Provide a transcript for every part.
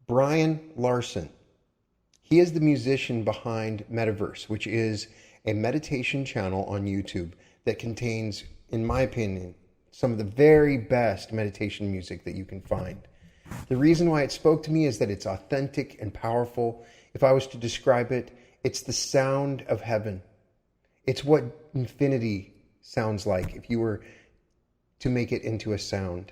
Brian Larson. He is the musician behind Mettaverse, which is a meditation channel on YouTube that contains, in my opinion, some of the very best meditation music that you can find. The reason why it spoke to me is that it's authentic and powerful. If I was to describe it, it's the sound of heaven. It's what infinity sounds like if you were to make it into a sound.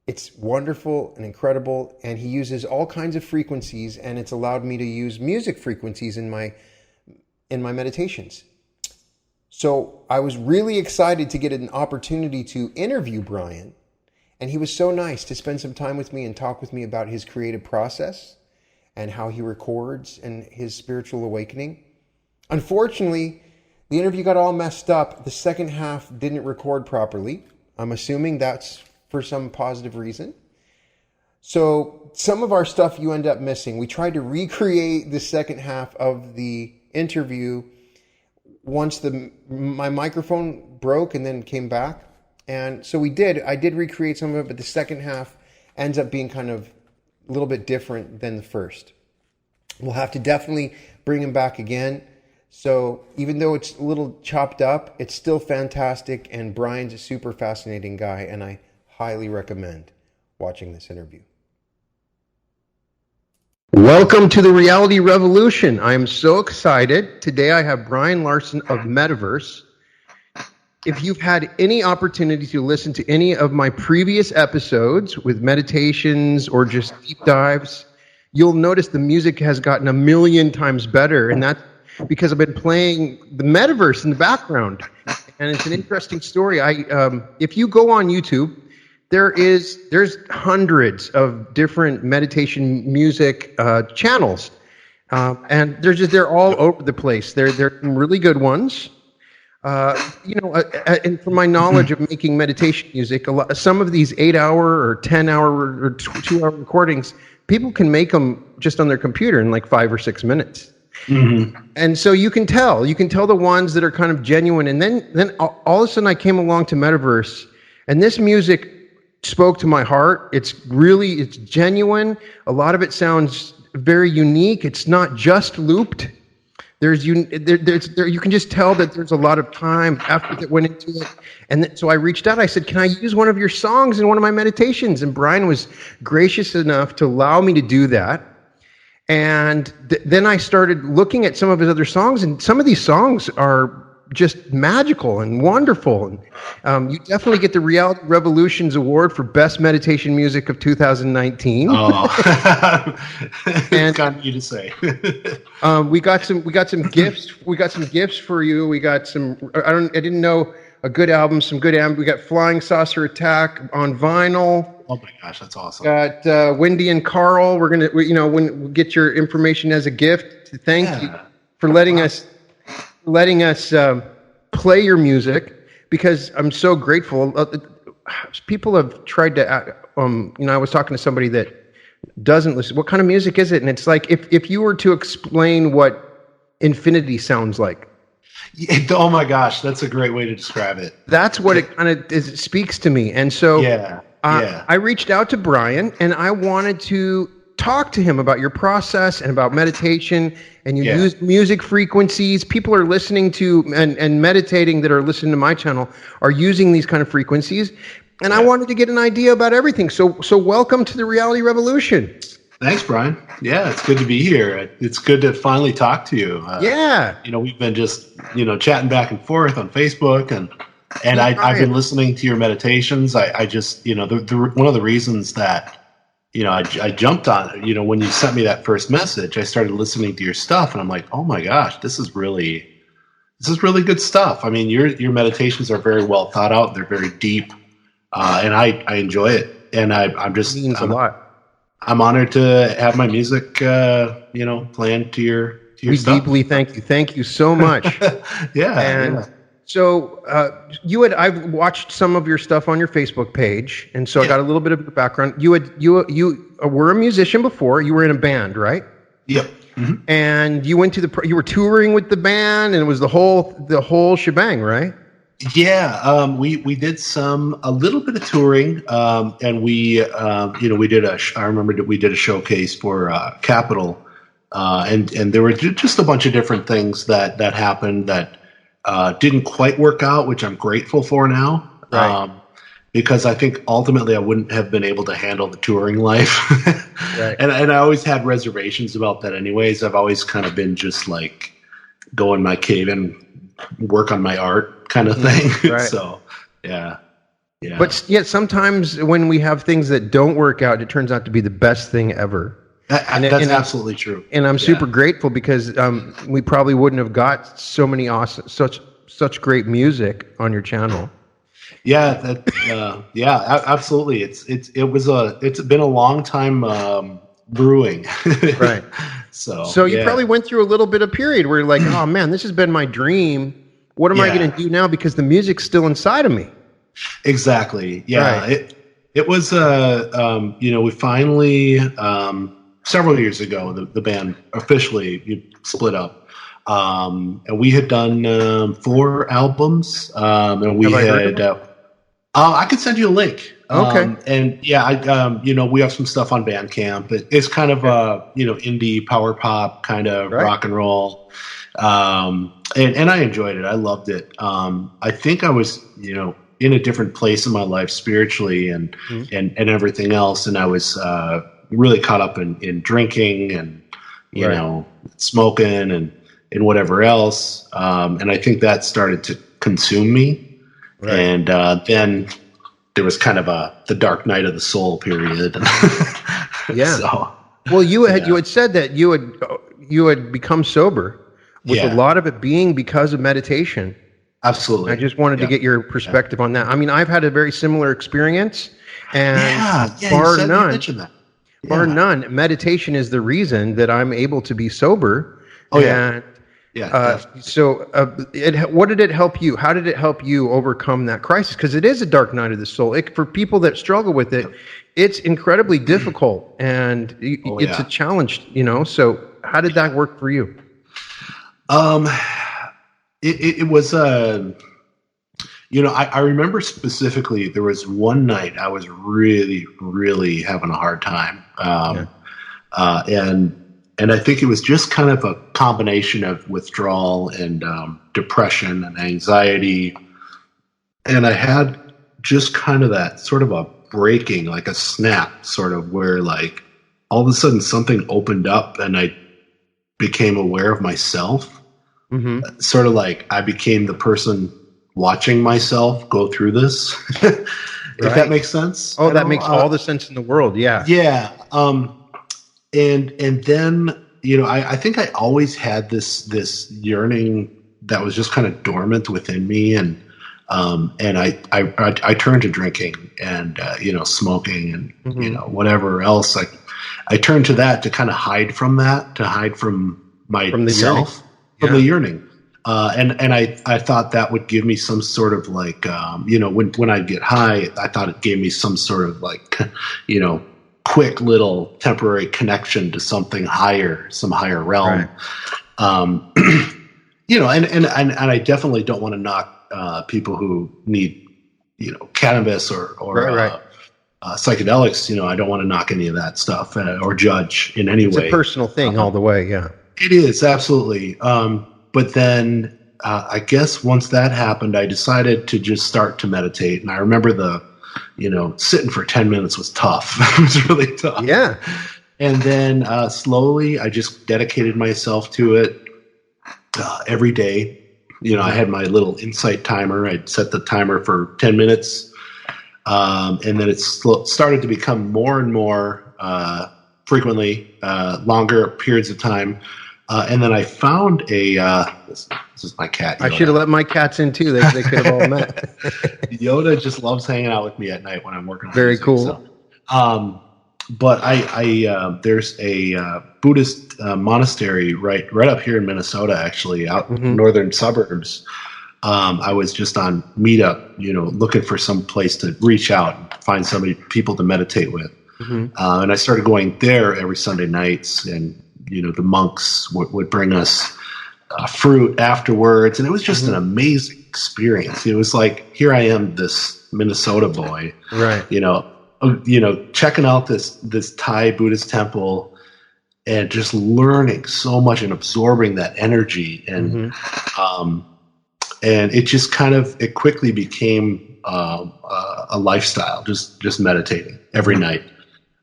It's wonderful and incredible, and he uses all kinds of frequencies, and it's allowed me to use music frequencies in my meditations. So I was really excited to get an opportunity to interview Brian, and he was so nice to spend some time with me and talk with me about his creative process and how he records and his spiritual awakening. Unfortunately, the interview got all messed up. The second half didn't record properly. I'm assuming that's for some positive reason. So some of our stuff you end up missing. We tried to recreate the second half of the interview once my microphone broke and then came back. And so we did. I did recreate some of it, but the second half ends up being kind of a little bit different than the first. We'll have to definitely bring him back again. So even though it's a little chopped up, it's still fantastic. And Brian's a super fascinating guy, and I highly recommend watching this interview. Welcome to the Reality Revolution. I am so excited. Today I have Brian Larson of Mettaverse. If you've had any opportunity to listen to any of my previous episodes with meditations or just deep dives, you'll notice the music has gotten 1,000,000 times better, and that's because I've been playing the Mettaverse in the background. And it's an interesting story. If you go on YouTube, there's hundreds of different meditation music channels, and they're all over the place. They're some really good ones. And from my knowledge of making meditation music, some of these 8-hour or 10-hour or 2-hour recordings, people can make them just on their computer in like 5 or 6 minutes. Mm-hmm. And so you can tell the ones that are kind of genuine. And then all of a sudden I came along to Mettaverse, and this music spoke to my heart. It's genuine. A lot of it sounds very unique. It's not just looped. You can just tell that there's a lot of time, effort that went into it. And so I reached out. I said, can I use one of your songs in one of my meditations? And Brian was gracious enough to allow me to do that. And then I started looking at some of his other songs, and some of these songs are just magical and wonderful. And you definitely get the Reality Revolutions Award for Best Meditation Music of 2019. Oh, it's kind of you to say. We got some gifts. We got some gifts for you. We got some. I didn't know a good album. Some good album. We got Flying Saucer Attack on vinyl. Oh my gosh, that's awesome. Got Wendy and Carl. We'll get your information as a gift. Thank you for letting us play your music, because I'm so grateful. People have tried to, I was talking to somebody that doesn't listen. What kind of music is it? And it's like, if you were to explain what infinity sounds like. Oh my gosh, that's a great way to describe it. That's what it kind of is. It speaks to me. And so I reached out to Brian, and I wanted to talk to him about your process and about meditation. And you use music frequencies. People are listening to and meditating that are listening to my channel are using these kind of frequencies. And I wanted to get an idea about everything. So welcome to the Reality Revolution. Thanks, Brian. Yeah, it's good to be here. It's good to finally talk to you. We've been just, chatting back and forth on Facebook, and I've been listening to your meditations. I just, one of the reasons that, I jumped on it, when you sent me that first message, I started listening to your stuff, and I'm like, oh my gosh, this is really good stuff. I mean, your meditations are very well thought out. They're very deep, and I enjoy it. And I'm just, means a lot. I'm honored to have my music, playing to your we stuff. Deeply thank you. Thank you so much. So I've watched some of your stuff on your Facebook page, and so I got a little bit of the background. You were a musician before. You were in a band, right? Yep. Mm-hmm. And you went to you were touring with the band, and it was the whole shebang, right? Yeah, we did a little bit of touring, and we did I remember that we did a showcase for Capitol, and there were just a bunch of different things that happened that didn't quite work out, which I'm grateful for now. Right. Because I think ultimately I wouldn't have been able to handle the touring life. Right. And I always had reservations about that anyways. I've always kind of been just like go in my cave and work on my art kind of thing. Right. So, yeah. But yet sometimes when we have things that don't work out, it turns out to be the best thing ever. That's absolutely true. And I'm super grateful because we probably wouldn't have got so many awesome, such great music on your channel. Yeah, absolutely. It's been a long time brewing. Right. So you probably went through a little bit of period where you're like, oh man, this has been my dream. What am I going to do now? Because the music's still inside of me. Exactly. Yeah. Right. It was we finally several years ago the band officially split up. And we had done 4 albums, and we had. I could send you a link. Okay. And yeah, we have some stuff on Bandcamp. It's kind of indie power pop kind of rock and roll. And I enjoyed it. I loved it. I think I was in a different place in my life spiritually and everything else, and I was really caught up in drinking and smoking and whatever else, and I think that started to consume me. Right. And then there was kind of the dark night of the soul period. Yeah. So, well, you had said that you had become sober, with a lot of it being because of meditation. Absolutely. I just wanted to get your perspective on that. I mean, I've had a very similar experience, and bar none, meditation is the reason that I'm able to be sober. Oh yeah. What did it help you? How did it help you overcome that crisis? Because it is a dark night of the soul. For people that struggle with it, it's incredibly difficult, and it's a challenge. So how did that work for you? It was I remember specifically there was one night I was really, really having a hard time, and I think it was just kind of a combination of withdrawal and depression and anxiety. And I had just kind of that sort of a breaking, like a snap, sort of where like all of a sudden something opened up and I became aware of myself. Mm-hmm. Sort of like I became the person watching myself go through this. If that makes sense. Oh, that makes all the sense in the world. Yeah. Yeah. And then, I think I always had this yearning that was just kind of dormant within me. And I turned to drinking and, smoking and, whatever else. Like I turned to that to kind of hide from that, to hide from myself, from the yearning. And I thought that would give me some sort of like, when I get high, I thought it gave me some sort of like, quick little temporary connection to something higher, some higher realm. Right. And I definitely don't want to knock people who need, cannabis or psychedelics. I don't want to knock any of that stuff or judge in any way. It's a personal thing all the way. Yeah, it is absolutely. But then I guess once that happened, I decided to just start to meditate. And I remember sitting for 10 minutes was tough. It was really tough. Yeah. And then slowly I just dedicated myself to it every day. I had my little insight timer. I'd set the timer for 10 minutes. And then it started to become more and more frequently, longer periods of time. And then I found this is my cat, Yoda. I should have let my cats in too. They could have all met. Yoda just loves hanging out with me at night when I'm working. Very cool. So, but there's a Buddhist monastery right up here in Minnesota, actually, out in northern suburbs. I was just on Meetup, looking for some place to reach out and find people to meditate with. Mm-hmm. And I started going there every Sunday nights, and the monks would bring us fruit afterwards, and it was just an amazing experience. It was like, here I am, this Minnesota boy, right? Checking out this Thai Buddhist temple and just learning so much and absorbing that energy, and it just it quickly became a lifestyle, just meditating every night.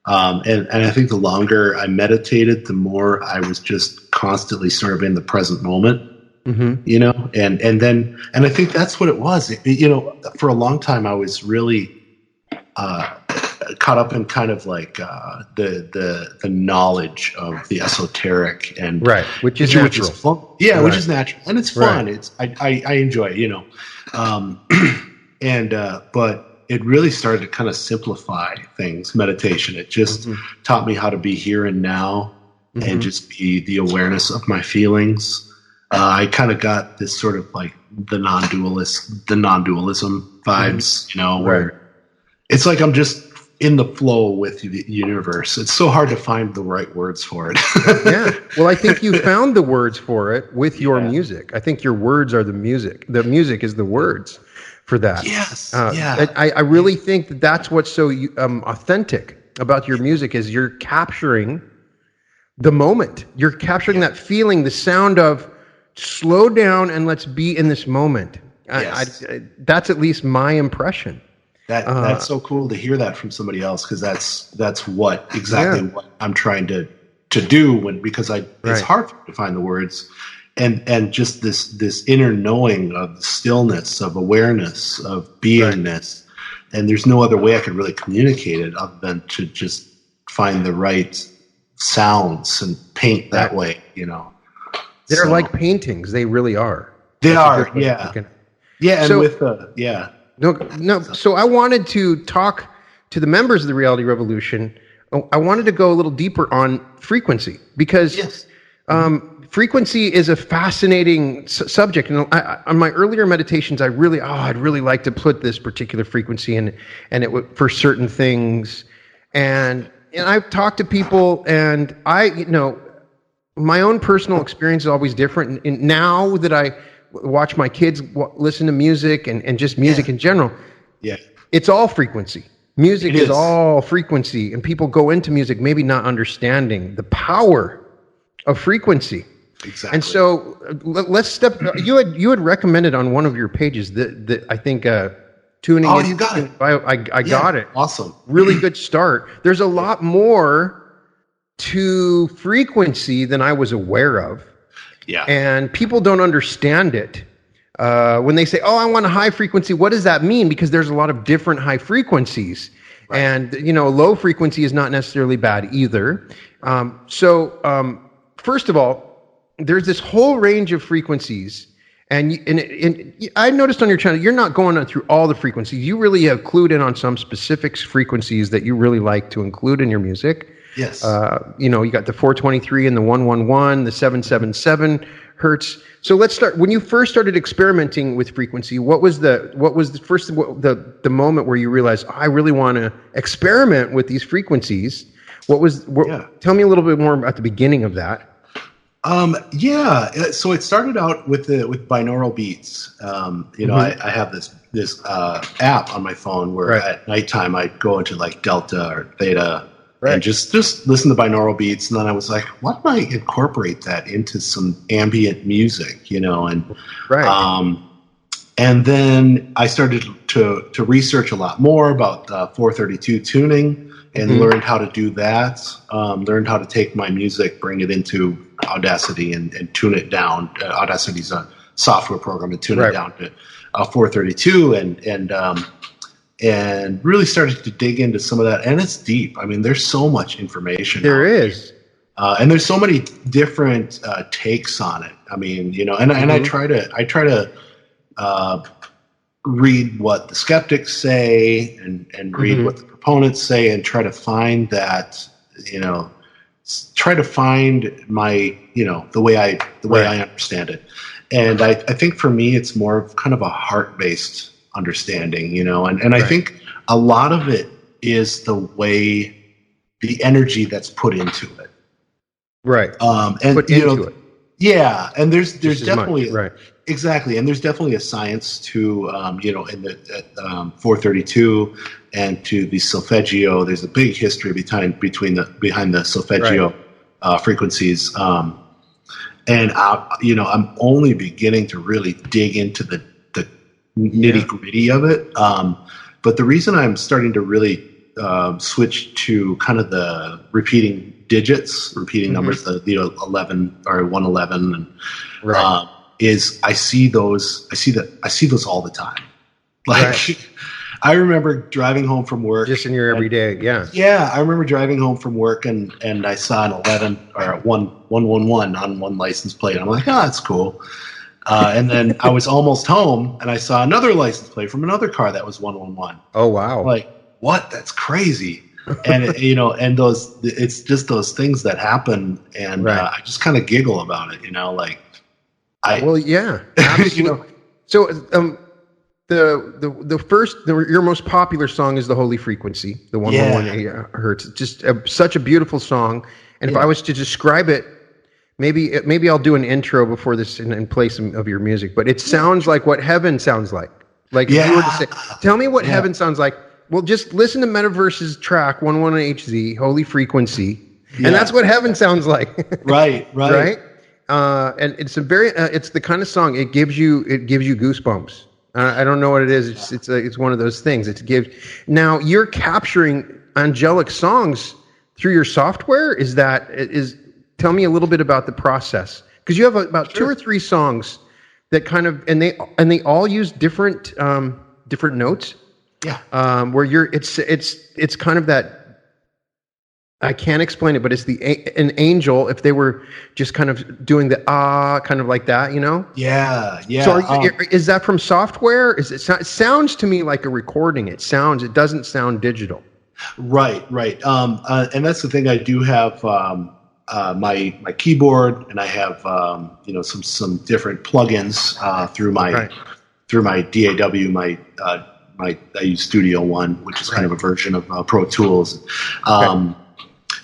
And I think the longer I meditated, the more I was just constantly sort of in the present moment, and I think that's what it was. For a long time, I was really caught up in kind of like the knowledge of the esoteric, and which is natural. Which is fun. Which is natural, and it's fun. It's I enjoy it, but it really started to kind of simplify things. Meditation. It just taught me how to be here and now, and just be the awareness of my feelings. I kind of got this sort of like the non-dualism vibes, where it's like I'm just in the flow with the universe. It's so hard to find the right words for it. Yeah. Well, I think you found the words for it with your music. I think your words are the music. The music is the words for that. Yes. I really think that's what's so authentic about your music is you're capturing the moment. You're capturing that feeling, the sound of slow down and let's be in this moment. Yes. That's at least my impression. That's so cool to hear that from somebody else, because that's what I'm trying to do because it's hard for me to find the words. And just this inner knowing of stillness, of awareness, of beingness. And there's no other way I could really communicate it other than to just find the right sounds and paint that way, They're like paintings. They really are. They are, yeah. Yeah, and so, No. So I wanted to talk to the members of the Reality Revolution. I wanted to go a little deeper on frequency, because frequency is a fascinating subject. And on my earlier meditations, I'd really like to put this particular frequency in, and it would for certain things. And I've talked to people, and my own personal experience is always different. And now that I watch my kids listen to music and just music in general, it's all frequency. Music is all frequency, and people go into music maybe not understanding the power of frequency. Exactly. And so let's step. You had recommended on one of your pages that I think tuning. Oh, you got it. I got it. Awesome. Really good start. There's a lot more to frequency than I was aware of. Yeah. And people don't understand it. When they say, "Oh, I want a high frequency," what does that mean? Because there's a lot of different high frequencies, and low frequency is not necessarily bad either. First of all, there's this whole range of frequencies, and I noticed on your channel you're not going through all the frequencies. You really have clued in on some specific frequencies that you really like to include in your music. Yes. You got the 423 and the 111, the 777 hertz. So let's start. When you first started experimenting with frequency, what was the moment where you realized, I really want to experiment with these frequencies? Tell me a little bit more at the beginning of that. So it started out with binaural beats. I have this app on my phone where at nighttime I go into like Delta or Theta. And just listen to binaural beats, and then I was like, "Why don't I incorporate that into some ambient music?" And then I started to research a lot more about 432 tuning and learned how to do that. Learned how to take my music, bring it into Audacity, and tune it down. Audacity's a software program, and tune it down to 432, and really started to dig into some of that. And it's deep. I mean, there's so much information. There is. And there's so many different takes on it. I mean, and I try to read what the skeptics say and read what the proponents say, and try to find that, try to find my, the way I understand it. And I think for me, it's more of kind of a heart-based understanding, and I think a lot of it is the way, the energy that's put into it. Right. And put into it. Yeah, and there's definitely right. Exactly, and there's definitely a science to in the 432 and to the solfeggio. There's a big history behind the solfeggio frequencies, and I'm only beginning to really dig into the nitty gritty of it. But the reason I'm starting to really switch to kind of the repeating numbers, the 11 or 111, and right. Is I see those all the time. Like right. I remember driving home from work, just in your everyday, yeah. I remember driving home from work and I saw an 11 or 111 on one license plate. I'm like, oh, that's cool. And then I was almost home and I saw another license plate from another car that was 111. Oh wow! Like what? That's crazy. And and it's just those things that happen, and right. I just kind of giggle about it, like. Well, yeah, absolutely. So, your most popular song is the Holy Frequency, the 111 hertz. Just such a beautiful song. And if I was to describe it, maybe I'll do an intro before this and play some of your music. But it sounds like what heaven sounds like. Like if you were to say, tell me what heaven sounds like. Well, just listen to Metaverse's track 111HZ, Holy Frequency, and that's what heaven sounds like. Right. And it's it's the kind of song it gives you goosebumps. I don't know what it is. It's one of those things. Now you're capturing angelic songs through your software. Tell me a little bit about the process, because you have about 2 or 3 songs that kind of and they all use different notes. Yeah. Where it's kind of that. I can't explain it, but it's an angel. If they were just kind of doing the kind of like that, Yeah. So is that from software? It sounds to me like a recording. It doesn't sound digital. Right. And that's the thing. I do have my keyboard, and I have some different plugins through my DAW. I use Studio One, which is kind of a version of Pro Tools.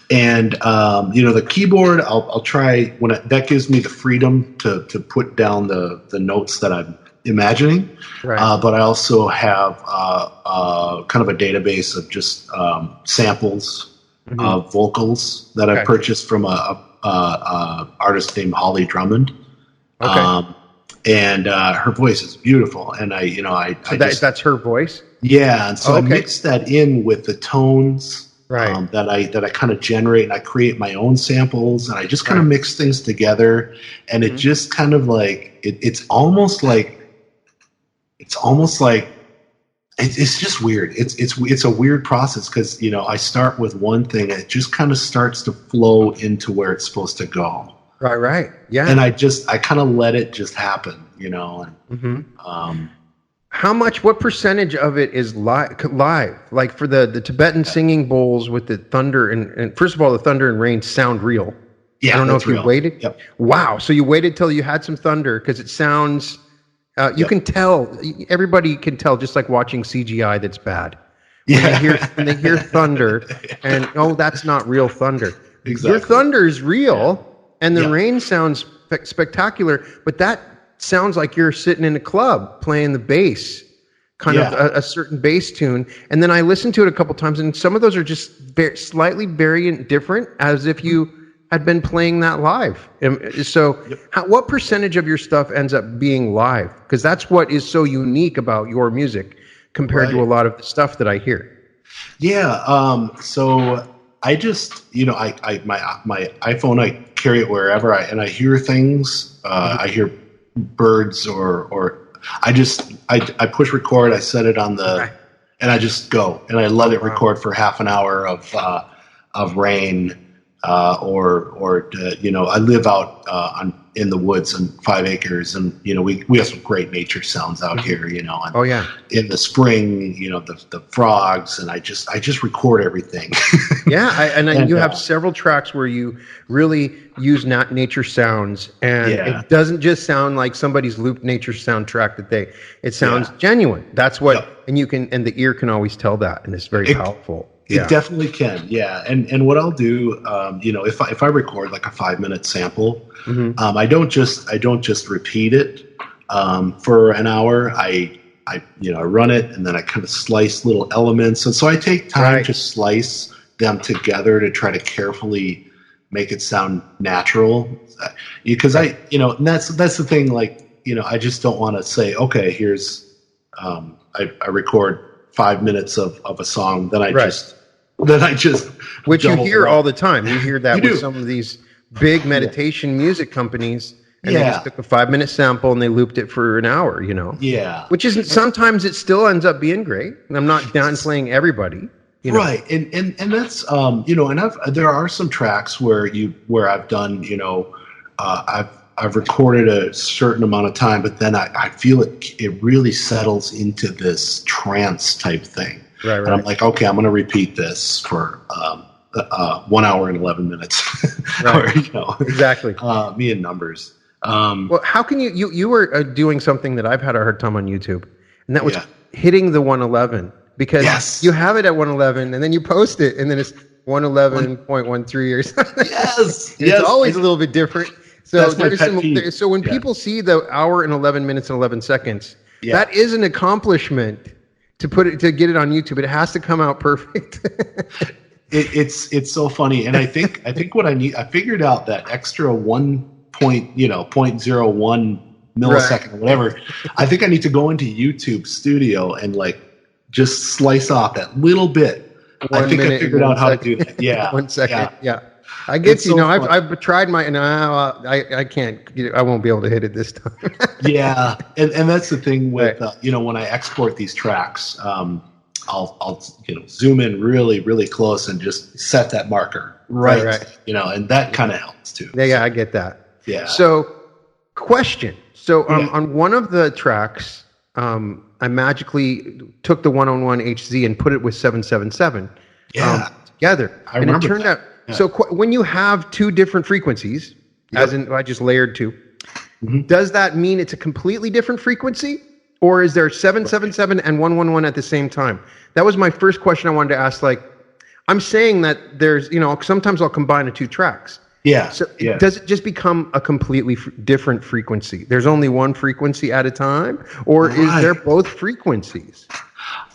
And the keyboard, I'll try that gives me the freedom to put down the notes that I'm imagining. Right. But I also have kind of a database of just samples of vocals that I purchased from a artist named Holly Drummond. Okay. And her voice is beautiful, and that's her voice. Yeah, and so I mix that in with the tones. Right. That I kind of generate, and I create my own samples, and I just kind of mix things together, and it just kind of like it's almost like it's just weird. It's a weird process, because I start with one thing and it just kind of starts to flow into where it's supposed to go. Right. Yeah. And I kind of let it just happen, and what percentage of it is live? Like for the Tibetan singing bowls with the thunder and first of all, the thunder and rain sound real. Yeah, I don't know if you waited. Yep. Wow. So you waited till you had some thunder, because it sounds, you can tell, everybody can tell, just like watching CGI that's bad. When they hear thunder and, that's not real thunder. Exactly. Your thunder is real and the rain sounds spectacular, but that sounds like you're sitting in a club playing the bass, kind of a certain bass tune. And then I listened to it a couple times, and some of those are just slightly variant different, as if you had been playing that live. So what percentage of your stuff ends up being live? Because that's what is so unique about your music compared to a lot of the stuff that I hear. Yeah. So I just, my iPhone, I carry it wherever I hear things. I hear birds or I push record, I set it on and I just go and I let it record for half an hour of rain, or I live out in the woods on 5 acres, and we have some great nature sounds out here, and in the spring, the frogs, and I just record everything. And you have several tracks where you really use nature sounds, and it doesn't just sound like somebody's looped nature soundtrack it sounds genuine. That's what, and the ear can always tell that, and it's very powerful. It definitely can, yeah. And what I'll do, if I record like a 5-minute sample, I don't just repeat it for an hour. I run it, and then I kind of slice little elements, and so I take time to slice them together to try to carefully make it sound natural. Because and that's the thing. Like, I just don't want to say, okay, here's I record 5 minutes of a song, then I just which you hear all the time. You hear that with some of these big meditation music companies, and they just took a 5-minute sample and they looped it for an hour, Yeah. Which isn't, sometimes it still ends up being great. And I'm not downplaying everybody. Right. And that's and there are some tracks where I've done, I've recorded a certain amount of time, but then I feel it really settles into this trance type thing. Right. And I'm like, okay, I'm going to repeat this for 1 hour and 11 minutes. Right. Or, exactly. Me and numbers. Well, how can you were doing something that I've had a hard time on YouTube, and that was hitting the 111, because you have it at 111 and then you post it and then it's 111.13 or something. It's always a little bit different. So so when people see the hour and 11 minutes and 11 seconds, that is an accomplishment to get it on YouTube. It has to come out perfect. It's so funny. And I think what I figured out that extra 0.01 millisecond or whatever. I think I need to go into YouTube Studio and like just slice off that little bit. I figured out how to do that. Yeah. 1 second. Yeah. I get you. I've tried I can't. I won't be able to hit it this time. Yeah, and that's the thing with when I export these tracks, I'll zoom in really really close and just set that marker right. And that kind of helps too. Yeah, I get that. Yeah. So, question. So on one of the tracks, I magically took the 101 HZ and put it with 777 together, and it turned out. Yeah. So when you have two different frequencies, as in I just layered two, does that mean it's a completely different frequency, or is there 777 and 111 at the same time? That was my first question I wanted to ask. Like, I'm saying that there's, sometimes I'll combine the two tracks. Yeah. So does it just become a completely different frequency? There's only one frequency at a time, or is there both frequencies?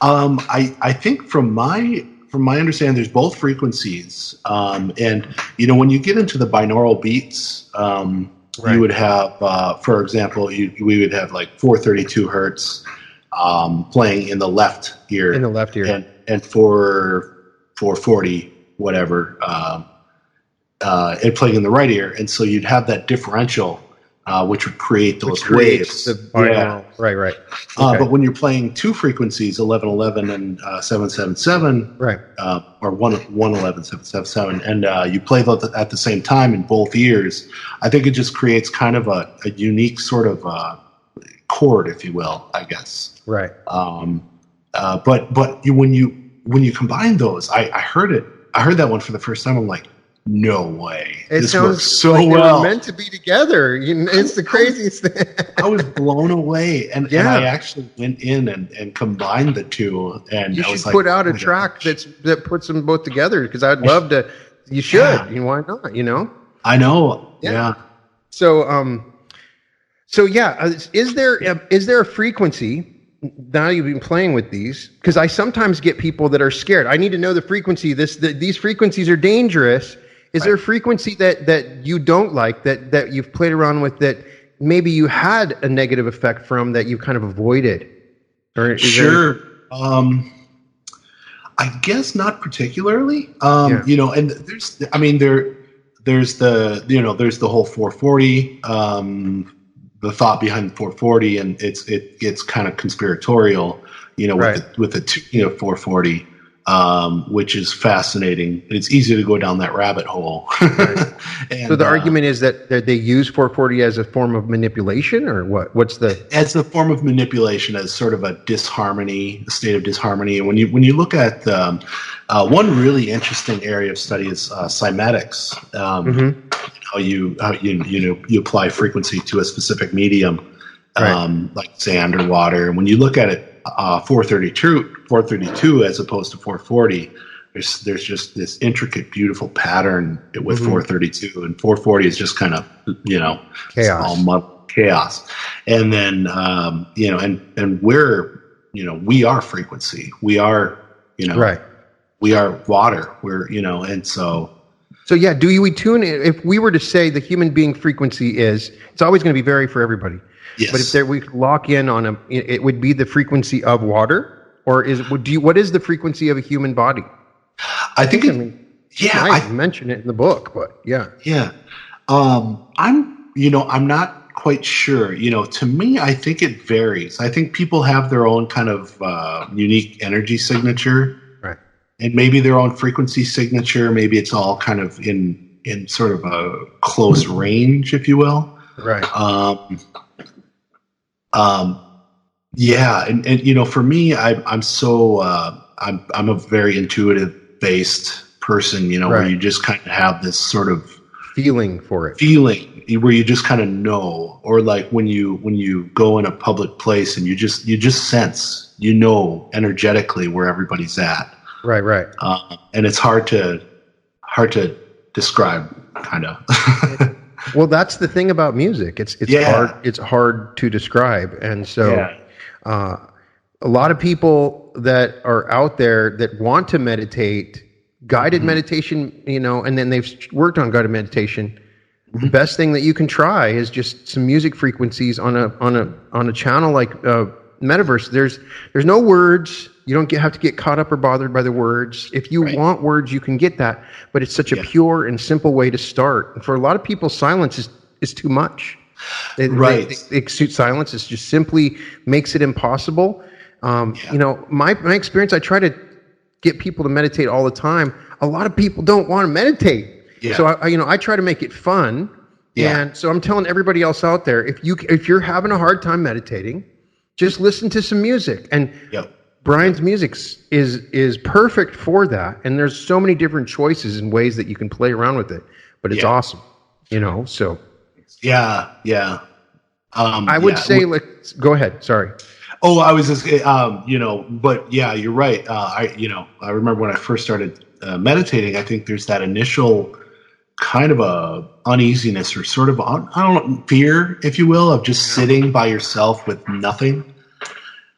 I think from my understanding, there's both frequencies. And, when you get into the binaural beats, you would have, for example, we would have like 432 hertz playing in the left ear. In the left ear. And for 440, whatever, and playing in the right ear. And so you'd have that differential, which would create those waves. Right. Okay. But when you're playing two frequencies, 1111 and 777, or 111, 777, and you play them at the same time in both ears, I think it just creates kind of a unique sort of chord, if you will, I guess. Right. But when you combine those, I heard that one for the first time. I'm like, no way. This works so like well. They were meant to be together. It's the craziest thing. I was blown away. And I actually went in and combined the two. And you should put out a track that puts them both together, because I'd love to. You should. Yeah. Why not? I know. Yeah. So, is there a frequency? Now you've been playing with these, because I sometimes get people that are scared. I need to know the frequency. These frequencies are dangerous. Is there a frequency that you don't like, that you've played around with, that maybe you had a negative effect from, that you kind of avoided? Or sure. I guess not particularly. And there's the whole 440. The thought behind 440, and it gets kind of conspiratorial, with the 440, which is fascinating. It's easy to go down that rabbit hole. And, so the argument is that they use 440 as a form of manipulation, or what? As a form of manipulation, as sort of a disharmony, a state of disharmony. And when you look at one really interesting area of study is cymatics. How you apply frequency to a specific medium, like sand or water. And when you look at it, 432 as opposed to 440, there's just this intricate, beautiful pattern with 432, and 440 is just kind of, chaos. And then, and we're, we are frequency. We are, right. We are water. We're, and so. So yeah, do we tune in? If we were to say the human being frequency it's always going to be vary for everybody. Yes. But if we could lock in on it would be the frequency of water, or what is the frequency of a human body? I think I mentioned it in the book, but yeah. Yeah. I'm not quite sure. To me, I think it varies. I think people have their own kind of unique energy signature. Right. And maybe their own frequency signature. Maybe it's all kind of in sort of a close range, if you will. Right. Yeah. And for me, I'm so, I'm a very intuitive based person, right. where you just kind of have this sort of feeling for it, where you just kind of know, or like when you go in a public place and you just sense, energetically where everybody's at. Right. And it's hard to describe, kind of. Well, that's the thing about music. It's hard. It's hard to describe, and so a lot of people that are out there that want to meditate, guided meditation, and then they've worked on guided meditation. The best thing that you can try is just some music frequencies on a channel like Metaverse. There's no words. You don't have to get caught up or bothered by the words. If you want words, you can get that. But it's such a pure and simple way to start. And for a lot of people, silence is too much. Silence is just simply makes it impossible. My experience, I try to get people to meditate all the time. A lot of people don't want to meditate. Yeah. So I try to make it fun. Yeah. And so I'm telling everybody else out there, if you're having a hard time meditating, just listen to some music. And Brian's music is perfect for that. And there's so many different choices and ways that you can play around with it. But it's awesome. So. Yeah. I would say, go ahead. Sorry. Oh, I was just, but yeah, you're right. I remember when I first started meditating, I think there's that initial kind of a uneasiness or sort of, fear, if you will, of just sitting by yourself with nothing.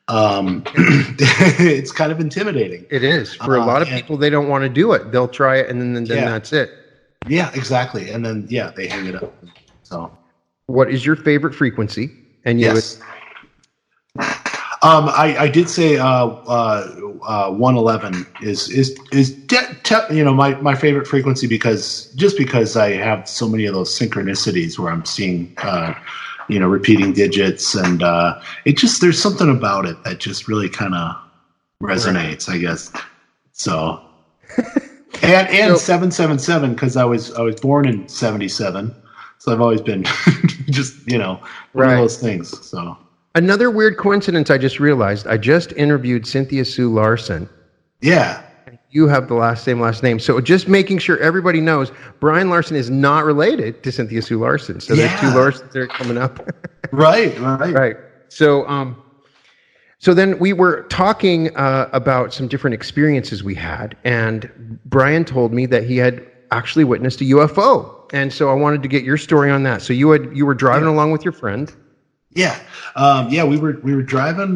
It's kind of intimidating. It is. For a lot of people, they don't want to do it. They'll try it and then that's it. Yeah, exactly. And then, they hang it up. So, what is your favorite frequency? And I did say 111 is my favorite frequency because I have so many of those synchronicities where I'm seeing repeating digits, and there's something about it that just really kind of resonates, I guess. So and 777 because I was born in 77, so I've always been just one of those things. So. Another weird coincidence I just realized. I just interviewed Cynthia Sue Larson. Yeah. You have the same last name. So just making sure everybody knows, Brian Larson is not related to Cynthia Sue Larson. So there's two Larsons there coming up. Right. So then we were talking about some different experiences we had. And Brian told me that he had actually witnessed a UFO. And so I wanted to get your story on that. So you were driving along with your friend. Yeah. We were driving,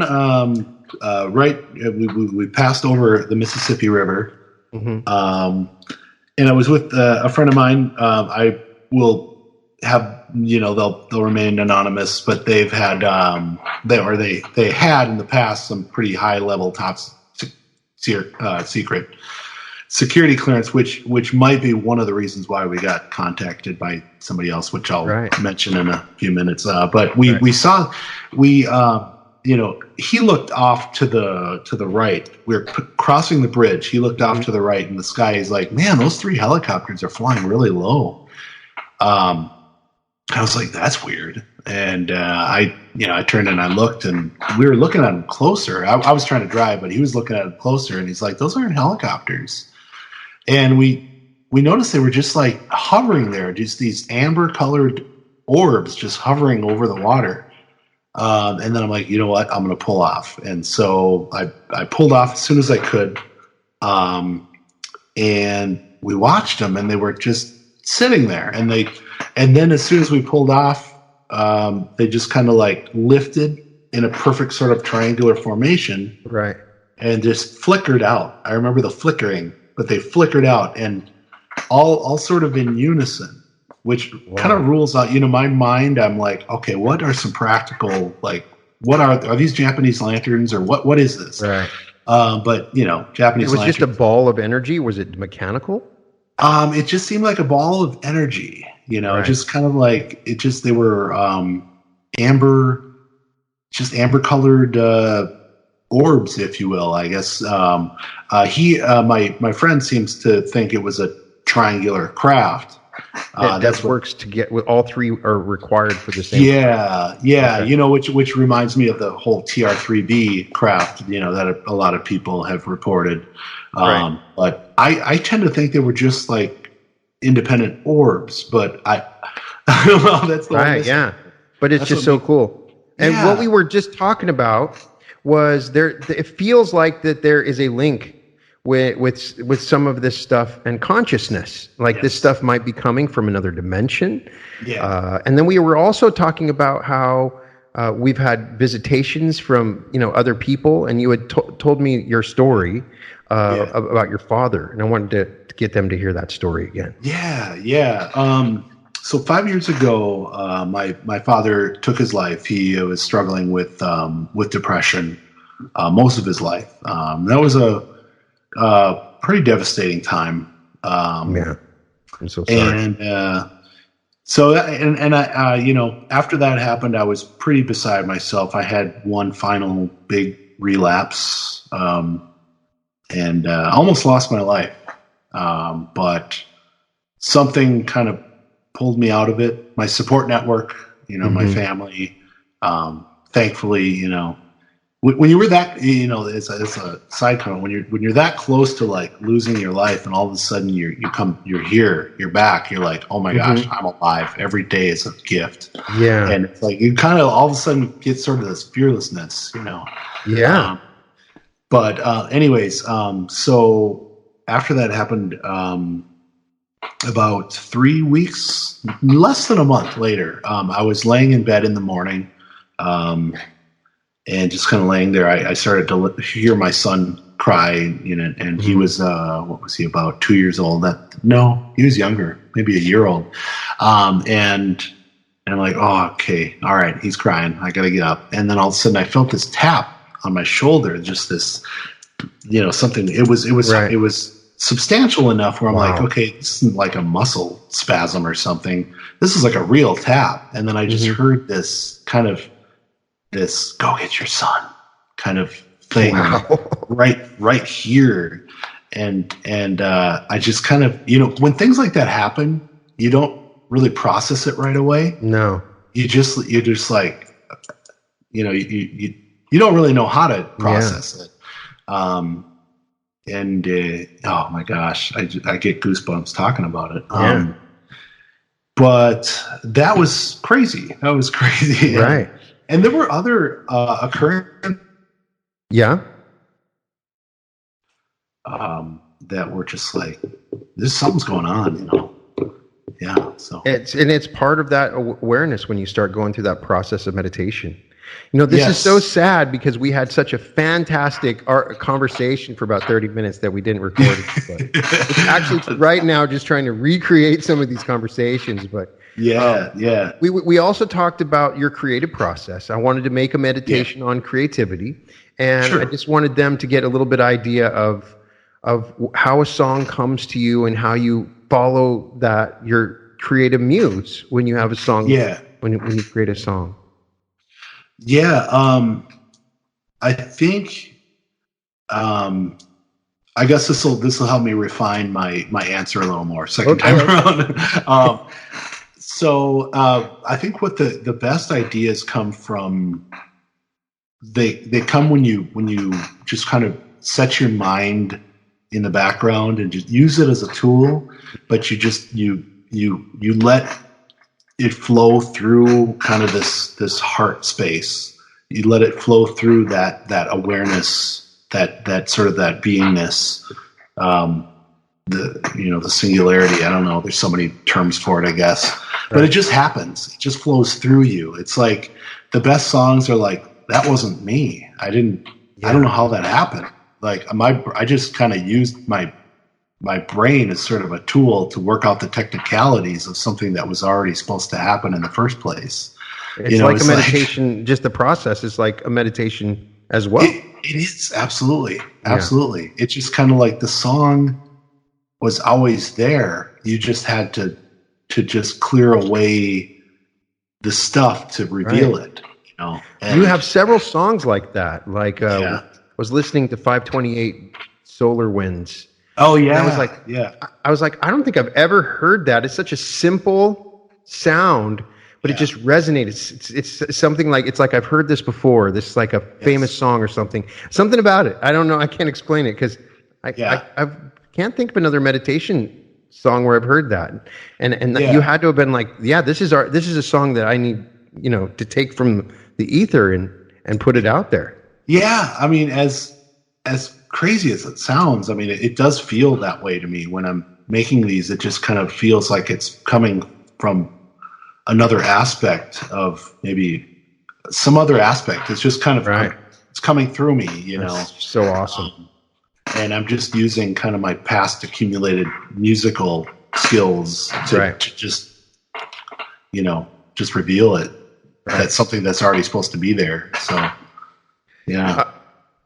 we passed over the Mississippi River. Mm-hmm. And I was with a friend of mine. I will have, they'll remain anonymous, but they've had, they had in the past some pretty high level top secret security clearance, which might be one of the reasons why we got contacted by somebody else, which I'll mention in a few minutes. But we saw, he looked off to the right. We were crossing the bridge. He looked off to the right in the sky. He's like, man, those 3 helicopters are flying really low. I was like, that's weird. And I turned and I looked, and we were looking at him closer. I was trying to drive, but he was looking at him closer, and he's like, those aren't helicopters. And we noticed they were just like hovering there, just these amber colored orbs just hovering over the water. And then I'm like, you know what? I'm going to pull off. And so I pulled off as soon as I could. and we watched them, and they were just sitting there, and then as soon as we pulled off, they just kind of like lifted in a perfect sort of triangular formation, right, and just flickered out. I remember the flickering, but they flickered out, and all sort of in unison, which kind of rules out, my mind. I'm like, okay, what are some practical, like, what are these Japanese lanterns, or what is this? Right. But Japanese. It was just a ball of energy. Was it mechanical? It just seemed like a ball of energy. Right. Just kind of like they were amber colored orbs, if you will. I guess my friend seems to think it was a triangular craft. That works to get with all three are required for the same. Yeah. Okay. Which reminds me of the whole TR3B craft. That a lot of people have reported. Right. But I tend to think they were just like independent orbs. But well, that's the right. Yeah. But it's just so cool. And what we were just talking about was there. It feels like that there is a link with some of this stuff and consciousness, like this stuff might be coming from another dimension. Yeah. And then we were also talking about how we've had visitations from other people, and you had told me your story about your father, and I wanted to get them to hear that story again. Yeah. So 5 years ago, my father took his life. He was struggling with depression most of his life. That was a pretty devastating time. I'm so sorry. And I after that happened, I was pretty beside myself. I had one final big relapse, and almost lost my life. But something kind of pulled me out of it. My support network, my family, thankfully, when you were that, it's a side comment. When you're that close to like losing your life, and all of a sudden you're here, you're back. You're like, oh my gosh, I'm alive. Every day is a gift. Yeah, and it's like you kind of all of a sudden get sort of this fearlessness, Yeah. Anyways, so after that happened, about 3 weeks, less than a month later, I was laying in bed in the morning. And just kind of laying there, I started to hear my son cry, and he was, what was he, about 2 years old? No, he was younger, maybe a year old. And I'm like, oh, okay, all right, he's crying. I got to get up. And then all of a sudden I felt this tap on my shoulder, just this, something. It was substantial enough where I'm like, okay, this isn't like a muscle spasm or something. This is like a real tap. And then I just heard this kind of, this go get your son kind of thing right here. And I just kind of, when things like that happen, you don't really process it right away. No, you're just like, you don't really know how to process it. Oh my gosh, I get goosebumps talking about it. But that was crazy. Right. And there were other occurrences. Yeah. That were just like, something's going on, Yeah. So it's part of that awareness when you start going through that process of meditation. This is so sad because we had such a fantastic conversation for about 30 minutes that we didn't record it. But it's actually right now just trying to recreate some of these conversations, but. Yeah. We also talked about your creative process. I wanted to make a meditation on creativity, and I just wanted them to get a little bit idea of how a song comes to you and how you follow that your creative muse when you have a song. Yeah. When you create a song. Yeah. I think. I guess this will help me refine my answer a little more second time around. So I think what the best ideas come from, they come when you just kind of set your mind in the background and just use it as a tool, but you let it flow through kind of this heart space. You let it flow through that awareness, that sort of that beingness. the singularity. I don't know. There's so many terms for it, I guess. But it just happens. It just flows through you. It's like the best songs are like, that wasn't me. I don't know how that happened. Like I just kind of used my brain as sort of a tool to work out the technicalities of something that was already supposed to happen in the first place. It's like a meditation, just the process is like a meditation as well. It is, absolutely. Absolutely. Yeah. It's just kind of like the song was always there. You just had to just clear away the stuff to reveal it. And you have several songs like that. Like I was listening to 528 Solar Winds. Oh yeah. I was like, I don't think I've ever heard that. It's such a simple sound, but it just resonates. It's something like, it's like I've heard this before. This is like a famous song or something. Something about it. I don't know. I can't explain it because I can't think of another meditation song where I've heard that. And you had to have been like, this is a song that I need, to take from the ether and put it out there. Yeah. I mean, as crazy as it sounds, I mean, it does feel that way to me when I'm making these. It just kind of feels like it's coming from another aspect of maybe some other aspect. It's just kind of, it's coming through me, That's so awesome. And I'm just using kind of my past accumulated musical skills to just, just reveal it. That's something that's already supposed to be there. So, yeah.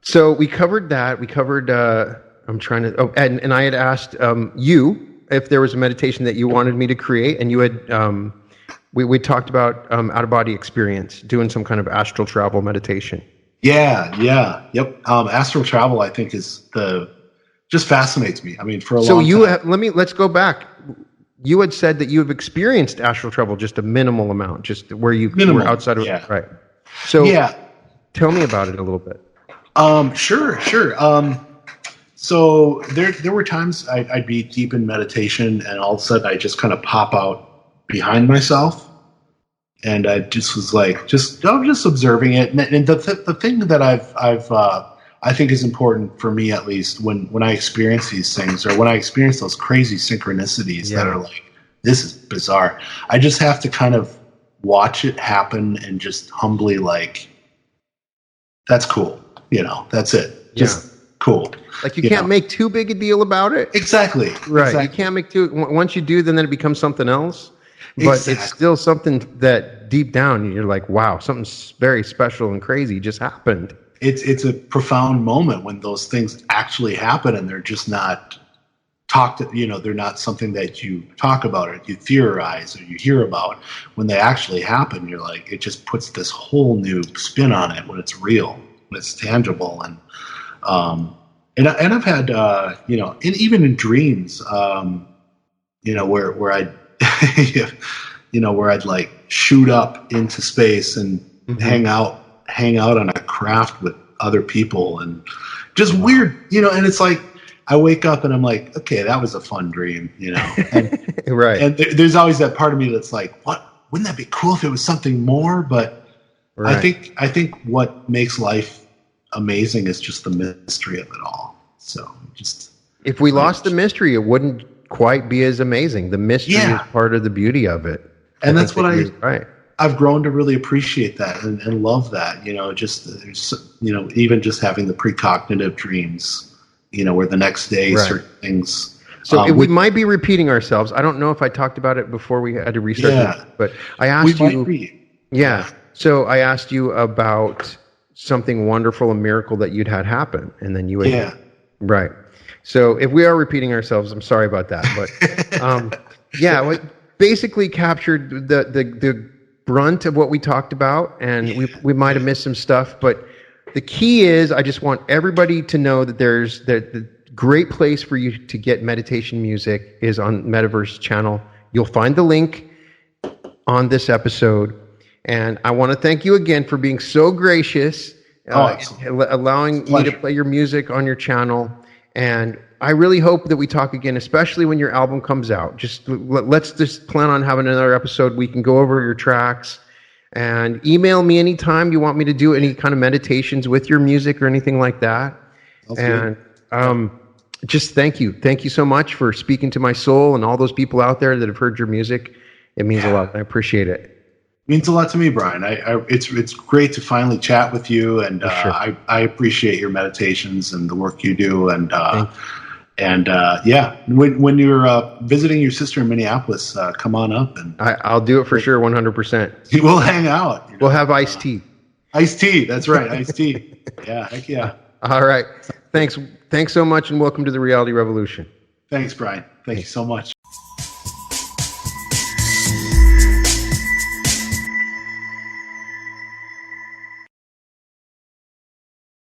So we covered that. We covered, I'm trying to, and I had asked you if there was a meditation that you wanted me to create, and you had, we talked about out-of-body experience, doing some kind of astral travel meditation. Yep. Astral travel, I think, just fascinates me. I mean, for a long time. Let's go back. You had said that you have experienced astral travel, just a minimal amount, just where you were outside of right. So tell me about it a little bit. Sure. So there were times I'd be deep in meditation, and all of a sudden I just kind of pop out behind myself, and I just was like, I'm just observing it. And the thing that I think is important for me, at least when I experience these things, or when I experience those crazy synchronicities that are like, this is bizarre. I just have to kind of watch it happen and just humbly like, that's cool. That's it. Just cool. Like you can't make too big a deal about it. Exactly. Right. Exactly. You can't make once you do, then it becomes something else. But it's still something that deep down you're like, wow, something very special and crazy just happened. It's a profound moment when those things actually happen, and they're just not they're not something that you talk about or you theorize or you hear about. When they actually happen, you're like, it just puts this whole new spin on it when it's real, when it's tangible. And I've had, and even in dreams, where I'd, where I'd like shoot up into space and hang out on a craft with other people, and just weird, and it's like, I wake up and I'm like, okay, that was a fun dream, and, right. And there's always that part of me that's like, what, wouldn't that be cool if it was something more? But I think what makes life amazing is just the mystery of it all. So if we lost the mystery, it wouldn't quite be as amazing. The mystery is part of the beauty of it. And that's what I've grown to really appreciate that and love that, even just having the precognitive dreams, where the next day certain things. So we might be repeating ourselves. I don't know if I talked about it before we had to restart, but I asked you. Yeah. So I asked you about something wonderful, a miracle that you'd had happen, and then you had. Right. So if we are repeating ourselves, I'm sorry about that, but basically captured the brunt of what we talked about, and we might have missed some stuff, but the key is, I just want everybody to know that there's the great place for you to get meditation music is on Mettaverse channel. You'll find the link on this episode, and I want to thank you again for being so gracious, allowing me to play your music on your channel. And I really hope that we talk again, especially when your album comes out. Let's just plan on having another episode. We can go over your tracks, and email me anytime you want me to do any kind of meditations with your music or anything like that. And just thank you. Thank you so much for speaking to my soul and all those people out there that have heard your music. It means a lot. I appreciate it. Means a lot to me, Brian. It's great to finally chat with you, and sure. I appreciate your meditations and the work you do. And when you're visiting your sister in Minneapolis, come on up, and I'll do it for sure, 100%. We'll hang out. We'll have iced tea. Iced tea, that's right, iced tea. Yeah, heck yeah. All right, thanks so much, and welcome to the Reality Revolution. Thanks, Brian. Thank you so much.